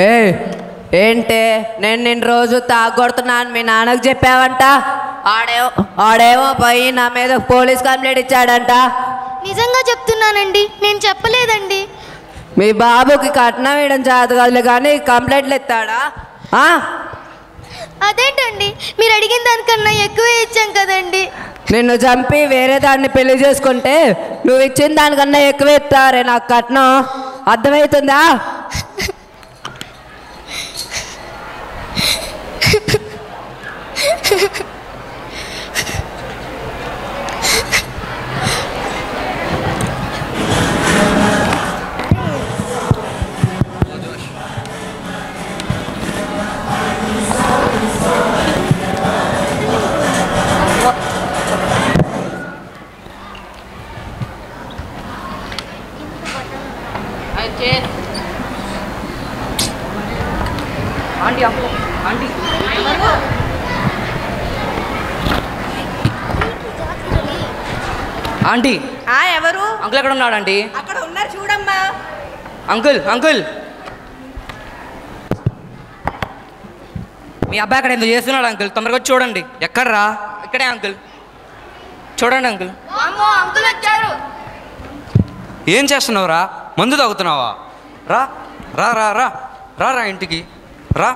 ఏ ఏంటే నేను నిన్ను రోజు తాగొడుతున్నాను మీ నాన్నకు చెప్పావంట. ఆడేమో పోయి నా మీద పోలీస్ కంప్లైంట్ ఇచ్చాడంట. నిజంగా చెప్తున్నానండి, నేను చెప్పలేదండి. మీ బాబుకి కట్నం వేయడం చేత కాదులే కానీ కంప్లైంట్లు ఎత్తాడా? అదేంటండి, మీరు అడిగిన దానికన్నా ఎక్కువే ఇచ్చాం కదండి. నిన్ను చంపి వేరే దాన్ని పెళ్లి చేసుకుంటే నువ్వు ఇచ్చిన దానికన్నా ఎక్కువ ఎత్తారే నాకు కట్నం. అర్థమవుతుందా? ఆంటీ ఎవరు? అంకుల్ ఎక్కడ ఉన్నాడు ఆంటీ? అక్కడ ఉన్నారు చూడమ్మా. అంకుల్ అంకుల్ మీ అబ్బాయి అక్కడ ఎందుకు చేస్తున్నాడు అంకుల్? తొందరగా వచ్చి చూడండి. ఎక్కడ్రా? ఇక్కడే అంకుల్, చూడండి అంకుల్. ఏం చేస్తున్నావురా? మందు తాగుతున్నావా? రా రా రా రా రా రా ఇంటికి రా.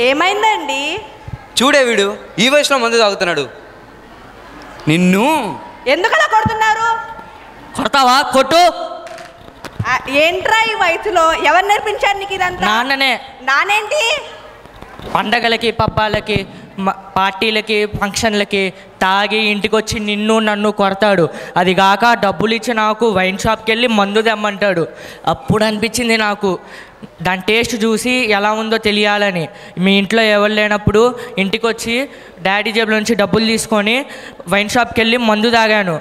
ఏమైందండి? చూడే వీడు ఈ వయసులో మందు తాగుతున్నాడు. నిన్ను ఎందుకలా కొడుతున్నారు? కొడతావా? కొట్టు. ఏంట్రా ఈ వయసులో? ఎవరు నేర్పించారు నీకు ఇదంతా? నాన్ననే. నానేంటి? పండగలకి పబ్బాలకి పార్టీలకి ఫంక్షన్లకి తాగి ఇంటికి వచ్చి నిన్ను నన్ను కొడతాడు. అది కాక డబ్బులు ఇచ్చి నాకు వైన్ షాప్కి వెళ్ళి మందు తెమ్మంటాడు. అప్పుడు అనిపించింది నాకు దాని టేస్ట్ చూసి ఎలా ఉందో తెలియాలని. మీ ఇంట్లో ఎవరు లేనప్పుడు ఇంటికి వచ్చి డాడీ జేబులో నుంచి డబ్బులు తీసుకొని వైన్ షాప్కి వెళ్ళి మందు తాగాను.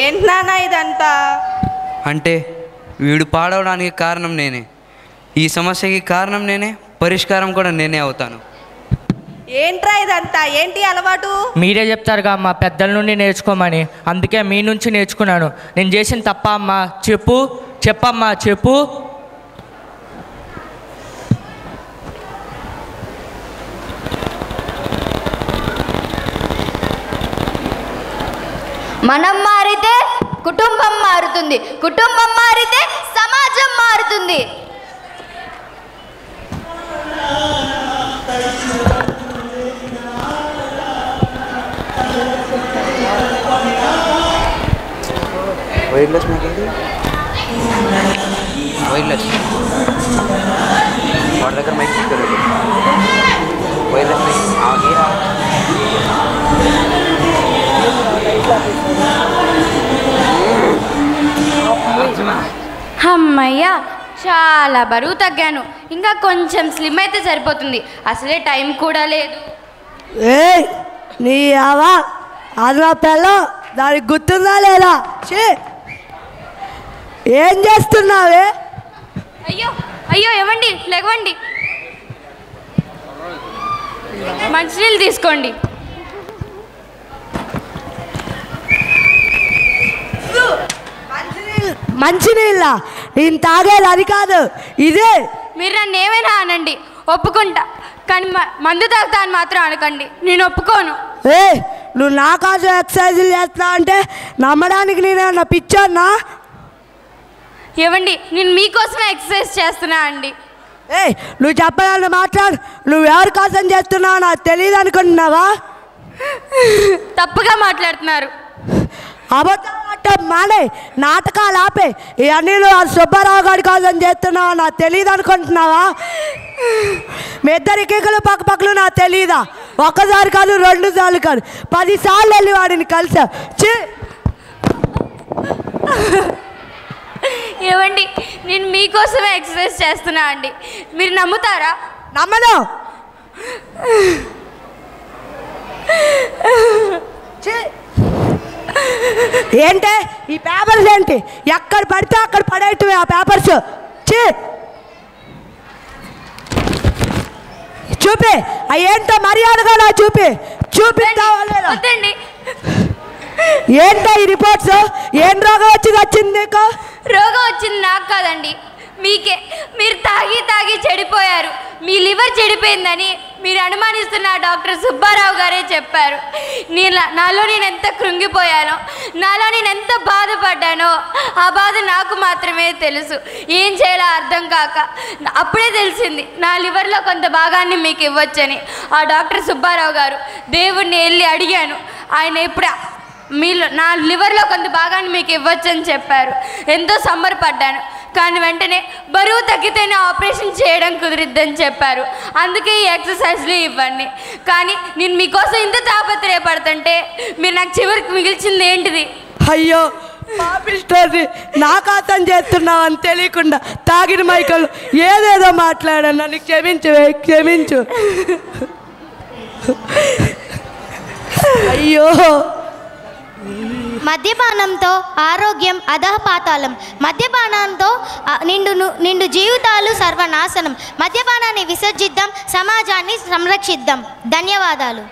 ఏంటి నాన్న ఇదంతా? అంటే వీడు పాడవడానికి కారణం నేనే, ఈ సమస్యకి కారణం నేనే, పరిష్కారం కూడా నేనే అవుతాను. ఏంట్రా ఇదంతా? ఏంటి అలవాటు? మీరే చెప్తారుగా అమ్మా పెద్దల నుండి నేర్చుకోమని, అందుకే మీ నుంచి నేర్చుకున్నాను. నేను చేసిన తప్ప అమ్మా? చెప్పు, చెప్పమ్మా, చెప్పు. మనం మారితే కుటుంబం మారుతుంది, కుటుంబం మారితే సమాజం మారుతుంది. వైర్లెస్ వైర్లెస్ వాడి దగ్గర మైక్ స్పీకర్ వైర్లెస్ అమ్మయ్యా, చాలా బరువు తగ్గాను. ఇంకా కొంచెం స్లిమ్ అయితే సరిపోతుంది. అసలే టైం కూడా లేదు. నీ అవా అది నా పిల్లం, దానికి గుర్తుందా లేదా? ఏం చేస్తున్నావే? అయ్యో అయ్యో, ఇవ్వండి, లేవండి, మంచినీళ్ళు తీసుకోండి. మంచినీళ్ళ? నేను తాగేది అది కాదు, ఇదే. మీరు నన్ను ఏమైనా అనండి, ఒప్పుకుంటా, కానీ మందు తాగుతా అని మాత్రం అనకండి. నేను ఒప్పుకోను. నువ్వు నా కోసం ఎక్సర్సైజులు చేస్తున్నావు అంటే నమ్మడానికి నేనేమన్నా పిచ్చోన్నా? ఏవండి, నేను మీకోసమే ఎక్సర్సైజ్ చేస్తున్నా అండి. నువ్వు చెప్పాలని మాట్లాడు. నువ్వు ఎవరి కోసం చేస్తున్నావు నాకు తెలియదు అనుకుంటున్నావా? తప్పుగా మాట్లాడుతున్నారు. అబద్ధం మానే, నాటకాలు ఆపే. ఇవన్నీ నువ్వు సుబ్బారావు గారి కోసం చేస్తున్నావు నాకు తెలియదు అనుకుంటున్నావా? మీ ఇద్దరి కేకులు పక్క పక్కలు నాకు తెలియదా? ఒక్కసారి కాదు, 2 సార్లు కాదు, 10 సార్లు వెళ్ళి వాడిని కలిసా. ఏవండి, నేను మీకోసమే ఎక్సర్సైజ్ చేస్తున్నా అండి. మీరు నమ్ముతారా? నమ్మను. ఏంటే ఈ పేపర్స్? ఏంటి ఎక్కడ పడితే అక్కడ పడేయటమే ఆ పేపర్స్. చూపి, అవి ఏంటో మర్యాదగా నా చూపి. చూపిస్తావా లేదా? వద్దండి, ఏంటో ఈ రిపోర్ట్స్? ఏం రోగం వచ్చింది నీకు? రోగం వచ్చింది నాకు కాదండి, మీకే. మీరు తాగి తాగి చెడిపోయారు. మీ లివర్ చెడిపోయిందని మీరు అనుమానిస్తున్న డాక్టర్ సుబ్బారావు గారే చెప్పారు. నాలో నేను ఎంత కృంగిపోయానో, నాలో నేను ఎంత బాధపడ్డానో ఆ బాధ నాకు మాత్రమే తెలుసు. ఏం చేయాలో అర్థం కాక అప్పుడే తెలిసింది నా లివర్లో కొంత భాగాన్ని మీకు ఇవ్వచ్చని. ఆ డాక్టర్ సుబ్బారావు గారు దేవుణ్ణి వెళ్ళి అడిగాను, ఆయన ఇప్పుడు నా లివర్లో కొంత భాగాన్ని మీకు ఇవ్వచ్చని చెప్పారు. ఎంతో సంబరపడ్డాను. కానీ వెంటనే బరువు తగ్గితేనే ఆపరేషన్ చేయడం కుదిరిద్దని చెప్పారు. అందుకే ఈ ఎక్సర్సైజ్లు ఇవ్వండి. కానీ నేను మీకోసం ఇంత తాపత్రయపడుతుంటే మీరు నాకు చివరికి మిగిల్చింది ఏంటిది? అయ్యో పాపిస్టోది, నా ఖాతం చేస్తున్నావు అని తెలియకుండా తాగిన మైకలు ఏదేదో మాట్లాడాను. నన్ను క్షమించు. అయ్యో. మద్యపానంతో ఆరోగ్యం అధఃపాతాళం. మద్యపానంతో నిండు జీవితాలు సర్వనాశనం. మద్యపానాన్ని విసర్జిద్దాం, సమాజాన్ని సంరక్షిద్దాం. ధన్యవాదాలు.